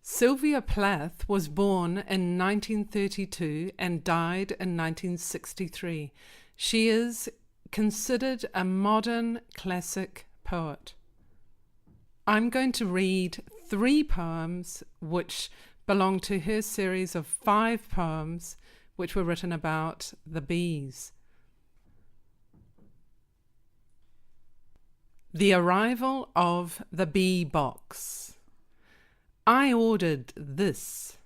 Sylvia Plath was born in 1932 and died in 1963. She is considered a modern classic poet. I'm going to read 3 poems which belong to her series of 5 poems which were written about the bees. The arrival of the bee box. I ordered this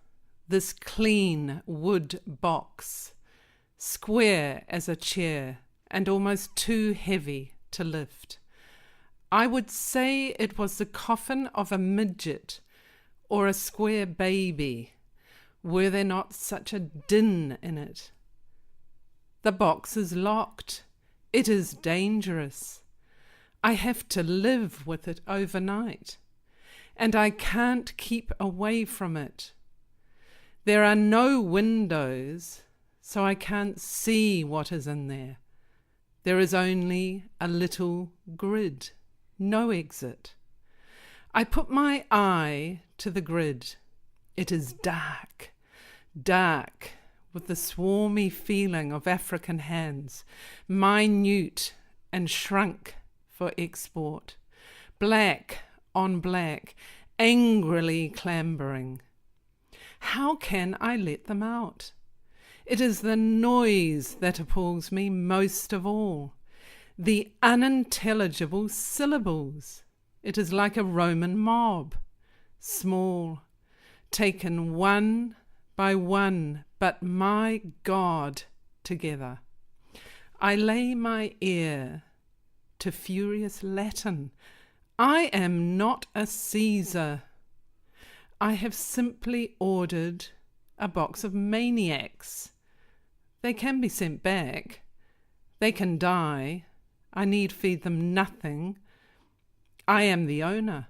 clean wood box, square as a chair and almost too heavy to lift. I would say it was the coffin of a midget or a square baby, were there not such a din in it. The box is locked. It is dangerous. I have to live with it overnight, and I can't keep away from it. There are no windows, so I can't see what is in there. There is only a little grid, no exit. I put my eye to the grid. It is dark, dark, with the swarmy feeling of African hands, minute and shrunk for export, black on black, angrily clambering. How can I let them out? It is the noise that appalls me most of all, the unintelligible syllables. It is like a Roman mob, small, taken one by one, but my God, together. I lay my ear to furious Latin. I am not a Caesar. I have simply ordered a box of maniacs. They can be sent back. They can die. I need feed them nothing. I am the owner.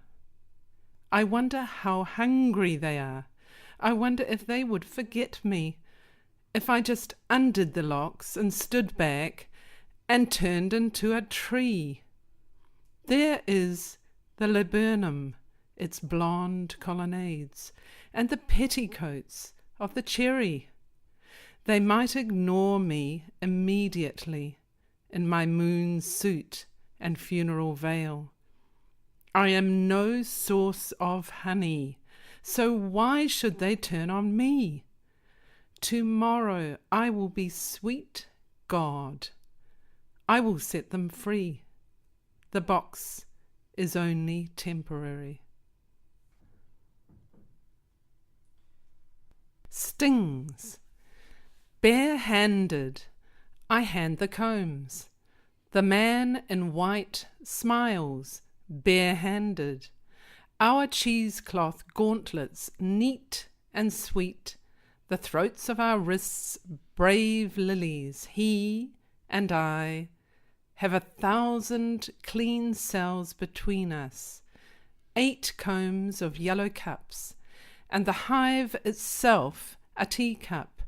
I wonder how hungry they are. I wonder if they would forget me, if I just undid the locks and stood back and turned into a tree. There is the laburnum, its blonde colonnades, and the petticoats of the cherry. They might ignore me immediately in my moon suit and funeral veil. I am no source of honey, so why should they turn on me? Tomorrow I will be sweet God. I will set them free. The box is only temporary. Stings. Bare-handed, I hand the combs. The man in white smiles, bare-handed. Our cheesecloth gauntlets, neat and sweet. The throats of our wrists, brave lilies. He and I have 1,000 clean cells between us, 8 combs of yellow cups, and the hive itself a teacup,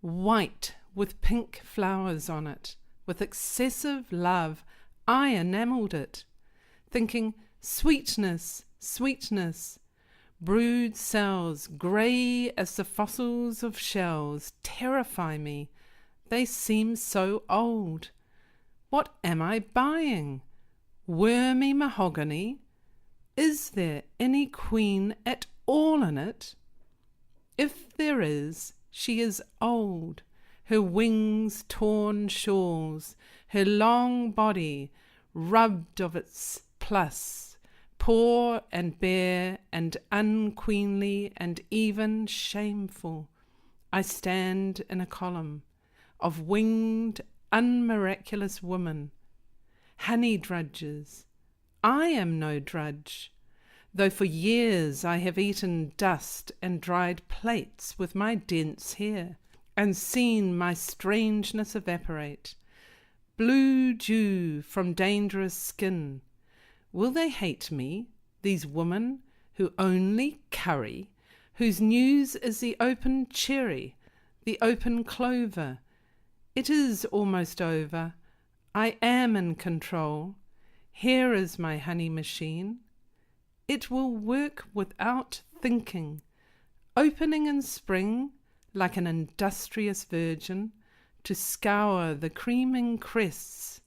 white with pink flowers on it. With excessive love I enamelled it, thinking, sweetness, sweetness. Brood cells, grey as the fossils of shells, terrify me. They seem so old. What am I buying? Wormy mahogany? Is there any queen at all in it? If there is, she is old, her wings torn shawls, her long body rubbed of its plus, poor and bare and unqueenly and even shameful. I stand in a column of winged unmiraculous women, honey drudges. I am no drudge, though for years I have eaten dust and dried plates with my dense hair, and seen my strangeness evaporate. Blue dew from dangerous skin. Will they hate me, these women who only curry, whose news is the open cherry, the open clover? It is almost over. I am in control. Here is my honey machine. It will work without thinking, opening in spring like an industrious virgin to scour the creaming crests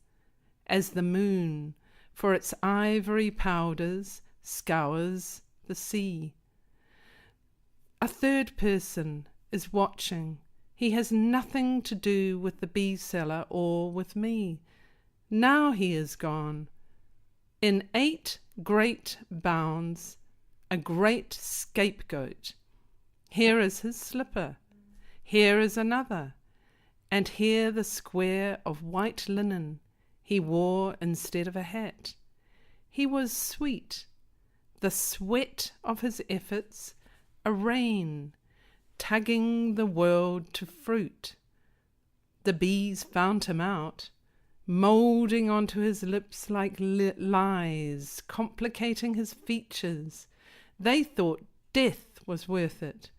as the moon for its ivory powders scours the sea. A third person is watching. He has nothing to do with the bee seller or with me. Now he is gone. In 8 great bounds, a great scapegoat. Here is his slipper. Here is another. And here the square of white linen he wore instead of a hat. He was sweet, the sweat of his efforts, a rain, tugging the world to fruit. The bees found him out, moulding onto his lips like lies, complicating his features. They thought death was worth it.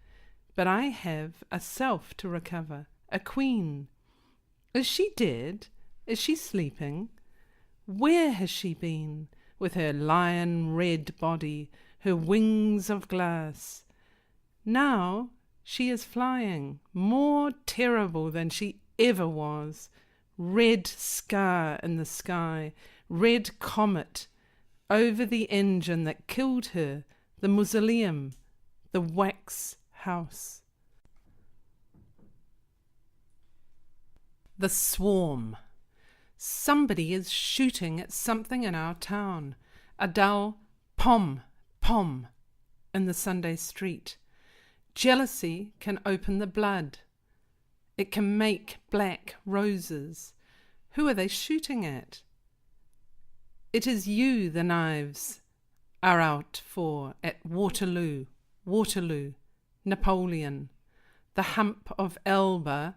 But I have a self to recover, a queen. Is she dead? Is she sleeping? Where has she been, with her lion-red body, her wings of glass? Now she is flying, more terrible than she ever was. Red scar in the sky, red comet over the engine that killed her, the mausoleum, the wax house. The swarm. Somebody is shooting at something in our town. A dull pom, pom in the Sunday street. Jealousy can open the blood. It can make black roses. Who are they shooting at? It is you the knives are out for at Waterloo, Napoleon, the hump of Elba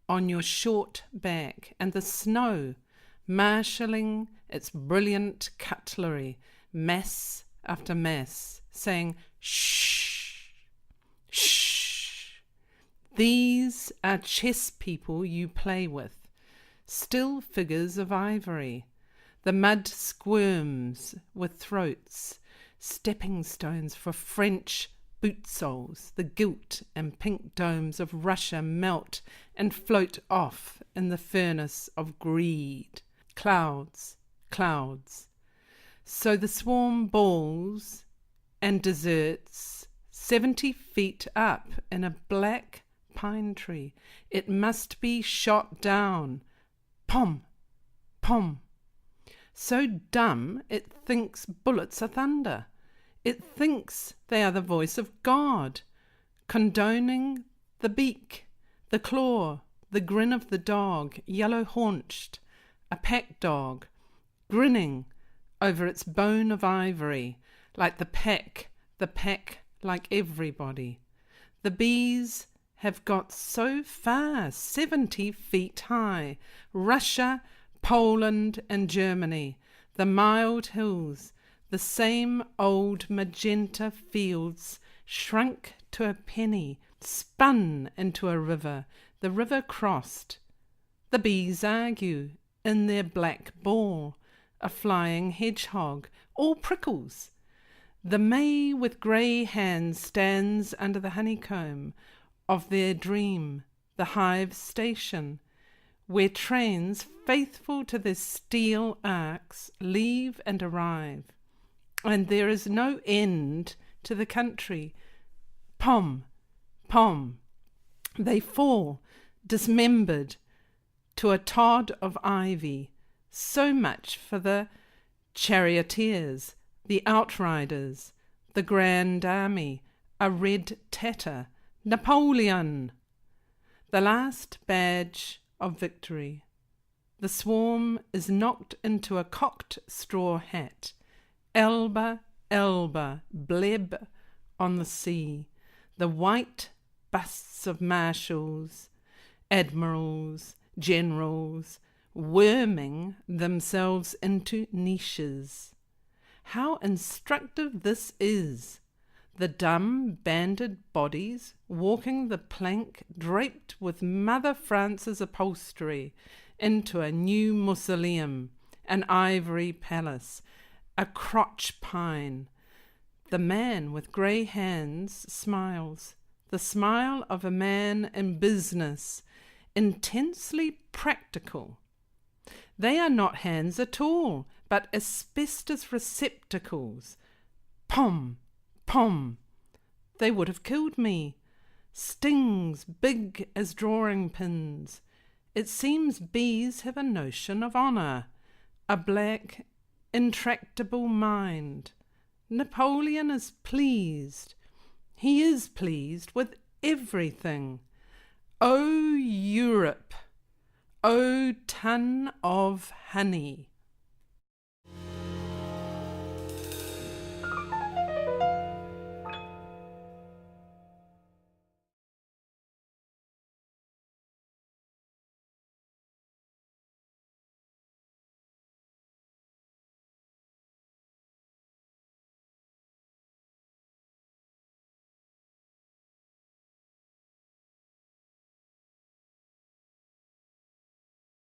on your short back, and the snow marshalling its brilliant cutlery, mass after mass, saying, shh, shh. These are chess people you play with, still figures of ivory. The mud squirms with throats, stepping stones for French boot soles. The gilt and pink domes of Russia melt and float off in the furnace of greed. Clouds, clouds. So the swarm balls and deserts 70 feet up in a black pine tree. It must be shot down. Pom, pom. So dumb it thinks bullets are thunder. It thinks they are the voice of God, condoning the beak, the claw, the grin of the dog, yellow-haunched, a pack dog, grinning over its bone of ivory, like the pack like everybody. The bees have got so far, 70 feet high. Russia, Poland and Germany, the mild hills, the same old magenta fields, shrunk to a penny, spun into a river, the river crossed. The bees argue in their black ball, a flying hedgehog, all prickles. The May with grey hands stands under the honeycomb of their dream, the hive station, where trains faithful to their steel arcs leave and arrive, and there is no end to the country. Pom, pom, they fall, dismembered, to a tod of ivy. So much for the charioteers, the outriders, the grand army, a red tatter, Napoleon, the last badge of victory. The swarm is knocked into a cocked straw hat. Elba, Elba, bleb on the sea. The white busts of marshals, admirals, generals, worming themselves into niches. How instructive this is! The dumb banded bodies walking the plank draped with Mother France's upholstery into a new mausoleum, an ivory palace, a crotch pine. The man with grey hands smiles, the smile of a man in business, intensely practical. They are not hands at all, but asbestos receptacles. Pom, pom. They would have killed me. Stings big as drawing pins. It seems bees have a notion of honour, a black, intractable mind. Napoleon is pleased. He is pleased with everything. O Europe! O ton of honey!